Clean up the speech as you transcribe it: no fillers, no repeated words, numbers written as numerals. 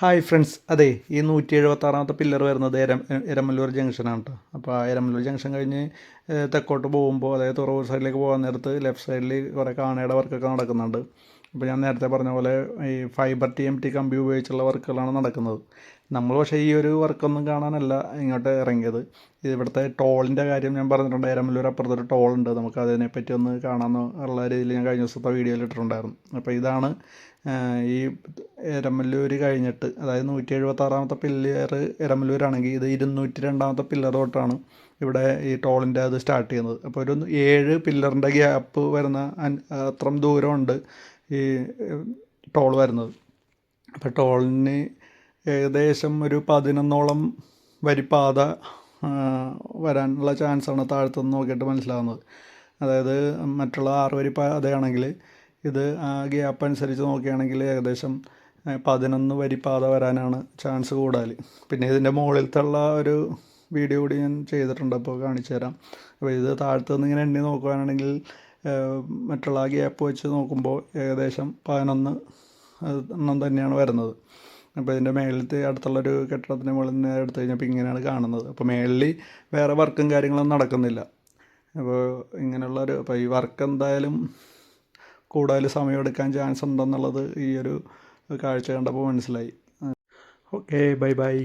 Hi friends, അതെ ഈ 176ാമത്തെ pillar വരുന്നത് എരമല്ലൂർ ജംഗ്ഷനാണ് കേട്ടോ. അപ്പോൾ ആ എരമല്ലൂർ ജംഗ്ഷൻ കഴിഞ്ഞ് തെക്കോട്ട് പോകുമ്പോൾ, അതായത് തുറവൂർ സൈഡിലേക്ക് പോകാൻ നേരത്ത് ലെഫ്റ്റ് സൈഡിൽ കുറേ കാണയുടെ വർക്കൊക്കെ നടക്കുന്നുണ്ട്. അപ്പോൾ ഞാൻ നേരത്തെ പറഞ്ഞ പോലെ ഈ ഫൈബർ TMT കമ്പി ഉപയോഗിച്ചുള്ള വർക്കുകളാണ് നടക്കുന്നത്. നമ്മൾ പക്ഷേ ഈ ഒരു വർക്കൊന്നും കാണാനല്ല ഇങ്ങോട്ട് ഇറങ്ങിയത്. ഇവിടുത്തെ ടോളിൻ്റെ കാര്യം ഞാൻ പറഞ്ഞിട്ടുണ്ട്. എരമല്ലൂർ അപ്പുറത്തൊരു ടോളുണ്ട്, നമുക്ക് അതിനെപ്പറ്റി ഒന്ന് കാണാമെന്നുള്ള രീതിയിൽ ഞാൻ കഴിഞ്ഞ ദിവസത്തെ വീഡിയോയിൽ ഇട്ടിട്ടുണ്ടായിരുന്നു. അപ്പോൾ ഇതാണ് ഈ എരമല്ലൂർ കഴിഞ്ഞിട്ട്, അതായത് 176ാമത്തെ പില്ലർ എരമല്ലൂരാണെങ്കിൽ ഇത് 202ാമത്തെ പില്ലർ തൊട്ടാണ് ഇവിടെ ഈ ടോളിൻ്റെ അത് സ്റ്റാർട്ട് ചെയ്യുന്നത്. അപ്പോൾ ഒരു 7 പില്ലറിൻ്റെ ഗ്യാപ്പ് വരുന്ന അത്രയും ദൂരമുണ്ട് ഈ ടോൾ വരുന്നത്. അപ്പോൾ ടോളിന് ഏകദേശം ഒരു 11ഓളം വരിപ്പാത വരാനുള്ള ചാൻസാണ് താഴത്തുനിന്ന് നോക്കിയിട്ട് മനസ്സിലാവുന്നത്. അതായത് മറ്റുള്ള 6 വരിപ്പാതയാണെങ്കിൽ ഇത് ആ ഗ്യാപ്പ് അനുസരിച്ച് നോക്കുകയാണെങ്കിൽ ഏകദേശം 11 വരിപ്പാത വരാനാണ് ചാൻസ് കൂടുതൽ. പിന്നെ ഇതിൻ്റെ മുകളിലത്തുള്ള ഒരു വീഡിയോ കൂടി ഞാൻ ചെയ്തിട്ടുണ്ട്, അപ്പോൾ കാണിച്ചു തരാം. അപ്പോൾ ഇത് താഴത്തുനിന്ന് ഇങ്ങനെ എണ്ണി നോക്കുകയാണെങ്കിൽ മറ്റുള്ള ആ ഗ്യാപ്പ് വെച്ച് നോക്കുമ്പോൾ ഏകദേശം 11 എണ്ണം തന്നെയാണ് വരുന്നത്. അപ്പോൾ ഇതിൻ്റെ മേളിലത്തെ അടുത്തുള്ളൊരു കെട്ടിടത്തിൻ്റെ മുകളിൽ നിന്ന് എടുത്തു കഴിഞ്ഞപ്പോൾ ഇങ്ങനെയാണ് കാണുന്നത്. അപ്പോൾ മേളിൽ വേറെ വർക്കും കാര്യങ്ങളൊന്നും നടക്കുന്നില്ല. അപ്പോൾ അപ്പോൾ ഈ വർക്ക് എന്തായാലും കൂടുതൽ സമയമെടുക്കാൻ ചാൻസ് ഉണ്ടെന്നുള്ളത് ഈ ഒരു കാഴ്ച കണ്ടപ്പോൾ മനസ്സിലായി. Okay, bye bye.